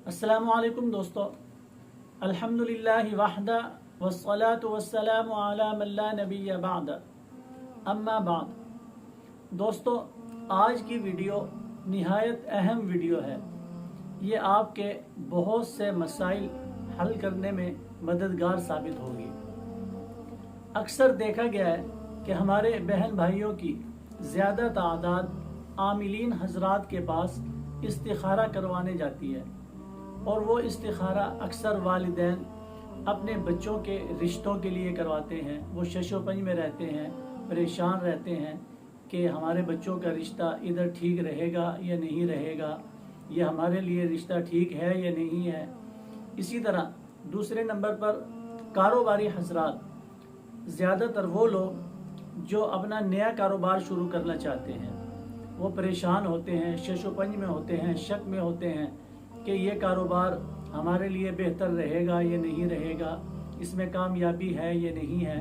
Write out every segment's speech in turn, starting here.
अस्सलामुअलैकुम दोस्तों, अल्हम्दुलिल्लाहि वहदा वस्सलातु वस्सलामु अला मन ला नबिय्य बाद, अम्मा बाद। दोस्तों, आज की वीडियो निहायत अहम वीडियो है। ये आपके बहुत से मसाइल हल करने में मददगार साबित होगी। अक्सर देखा गया है कि हमारे बहन भाइयों की ज़्यादा तादाद आमिलीन हजरात के पास इस्तिखारा करवाने जाती है, और वो इस्तिखारा अक्सर वालिदैन अपने बच्चों के रिश्तों के लिए करवाते हैं। वो शशोपंज में रहते हैं, परेशान रहते हैं कि हमारे बच्चों का रिश्ता इधर ठीक रहेगा या नहीं रहेगा, ये हमारे लिए रिश्ता ठीक है या नहीं है। इसी तरह दूसरे नंबर पर कारोबारी हजरात, ज़्यादातर वो लोग जो अपना नया कारोबार शुरू करना चाहते हैं, वो परेशान होते हैं, शशोपंज में होते हैं, शक में होते हैं कि ये कारोबार हमारे लिए बेहतर रहेगा या नहीं रहेगा, इसमें कामयाबी है या नहीं है।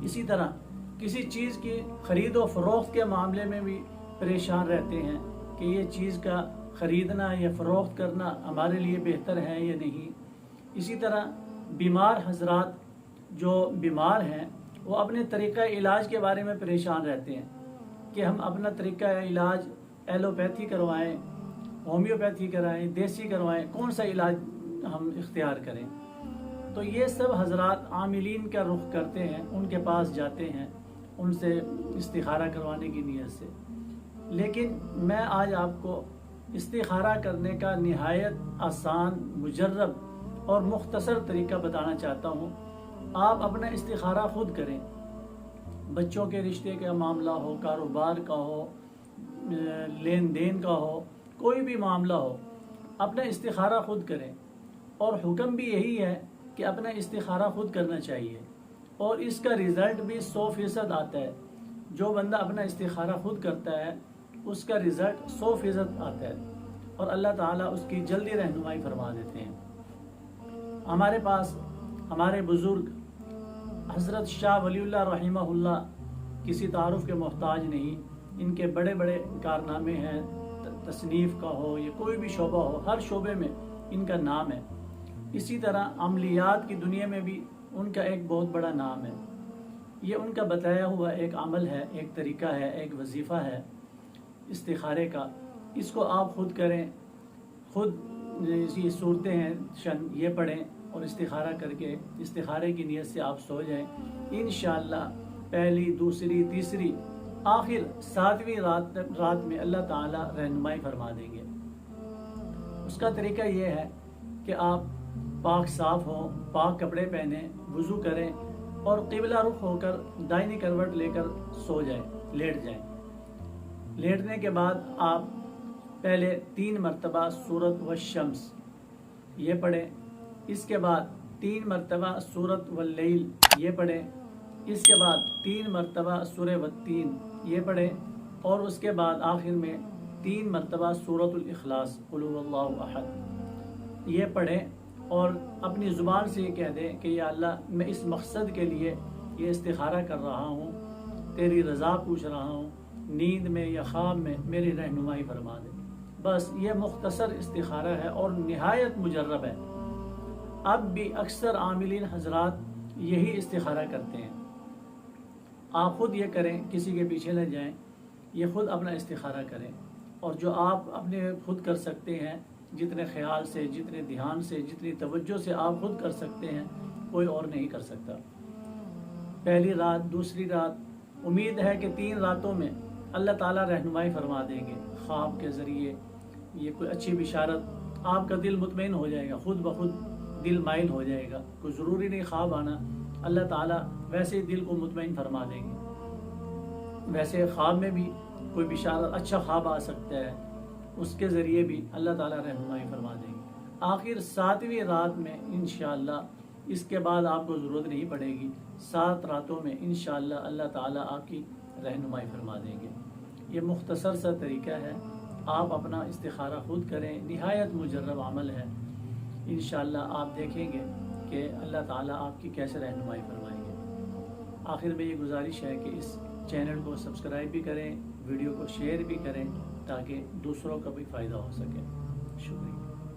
इसी तरह किसी चीज़ की ख़रीद व फ़रोख्त के मामले में भी परेशान रहते हैं कि ये चीज़ का ख़रीदना या फ़रोख्त करना हमारे लिए बेहतर है या नहीं। इसी तरह बीमार हजरात जो बीमार हैं, वो अपने तरीक़ा इलाज के बारे में परेशान रहते हैं कि हम अपना तरीक़ा इलाज एलोपैथी करवाएं, होम्योपैथी कराएं, देसी करवाएं, कौन सा इलाज हम इख्तियार करें। तो ये सब हजरात आमिलीन का रुख करते हैं, उनके पास जाते हैं, उनसे इस्तिखारा करवाने की नीयत से। लेकिन मैं आज आपको इस्तिखारा करने का निहायत आसान, मुजर्रब और मुख्तसर तरीका बताना चाहता हूँ। आप अपना इस्तिखारा खुद करें। बच्चों के रिश्ते का मामला हो, कारोबार का हो, लेन देन का हो, कोई भी मामला हो, अपना इस्तिखारा खुद करें। और हुक्म भी यही है कि अपना इस्तिखारा खुद करना चाहिए, और इसका रिज़ल्ट भी 100% आता है। जो बंदा अपना इस्तिखारा खुद करता है उसका रिज़ल्ट 100% आता है, और अल्लाह ताला उसकी जल्दी रहनुमाई फरमा देते हैं। हमारे पास हमारे बुज़ुर्ग हज़रत शाह वलीउल्लाह रहमहुल्लाह किसी तारुफ के मोहताज नहीं। इनके बड़े बड़े कारनामे हैं, तसनीफ़ का हो या कोई भी शोबा हो, हर शोबे में इनका नाम है। इसी तरह अमलियात की दुनिया में भी उनका एक बहुत बड़ा नाम है। ये उनका बताया हुआ एक अमल है, एक तरीका है, एक वजीफ़ा है इस्तिखारे का। इसको आप खुद करें, खुद ये सूरतें हैं ये पढ़ें और इस्तिखारा करके इस्तिखारे की नीयत से आप सो जाएं। इंशाअल्लाह पहली, दूसरी, तीसरी, आखिर 7वीं रात में अल्लाह ताला रहनुमाई फरमा देंगे। उसका तरीका ये है कि आप पाक साफ हों, पाक कपड़े पहने, वज़ू करें और क़िबला रुख होकर दाहिनी करवट लेकर सो जाएं, लेट जाएं। लेटने के बाद आप पहले 3 मरतबा सूरत व शम्स ये पढ़ें। इसके बाद 3 मरतबा सूरत व लैल ये पढ़ें। इसके बाद 3 मरतबा सूरह वत्तीन ये पढ़ें, और उसके बाद आखिर में 3 मरतबा सूरतुल इखलास कुल हुवल्लाहु अहद ये पढ़ें, और अपनी ज़ुबान से ये कह दें कि या अल्लाह, मैं इस मकसद के लिए ये इस्तिखारा कर रहा हूँ, तेरी रज़ा पूछ रहा हूँ, नींद में या ख्वाब में मेरी रहनुमाई फरमा दे। बस ये मुख्तसर इस्तिखारा है और निहायत मुजर्रब है। अब भी अक्सर आमिलीन हजरात यही इस्तिखारा करते हैं। आप खुद ये करें, किसी के पीछे न जाएं, ये खुद अपना इस्तिखारा करें। और जो आप अपने खुद कर सकते हैं, जितने ख्याल से, जितने ध्यान से, जितनी तवज्जो से आप खुद कर सकते हैं, कोई और नहीं कर सकता। पहली रात, दूसरी रात, उम्मीद है कि 3 रातों में अल्लाह ताला रहनुमाई फरमा देंगे ख्वाब के ज़रिए। ये कोई अच्छी बिशारत, आपका दिल मुतमईन हो जाएगा, खुद ब खुद दिल माइल हो जाएगा। कोई ज़रूरी नहीं ख्वाब आना, अल्लाह ताला वैसे ही दिल को मुतमईन फरमा देंगे। वैसे ख्वाब में भी कोई बिशारत, अच्छा ख्वाब आ सकता है, उसके ज़रिए भी अल्लाह ताला रहनुमाई फरमा देंगे। आखिर 7वीं रात में इंशाअल्लाह, इसके बाद आपको ज़रूरत नहीं पड़ेगी। 7 रातों में इंशाअल्लाह अल्लाह ताला आपकी रहनुमाई फरमा देंगे। ये मुख्तसर सा तरीका है, आप अपना इस्तिखारा खुद करें, निहायत मुजर्रब अमल है। इंशाअल्लाह आप देखेंगे कि अल्लाह ताला आपकी कैसे रहनुमाई फरमाएंगे। आखिर में ये गुजारिश है कि इस चैनल को सब्सक्राइब भी करें, वीडियो को शेयर भी करें, ताकि दूसरों का भी फ़ायदा हो सके। शुक्रिया।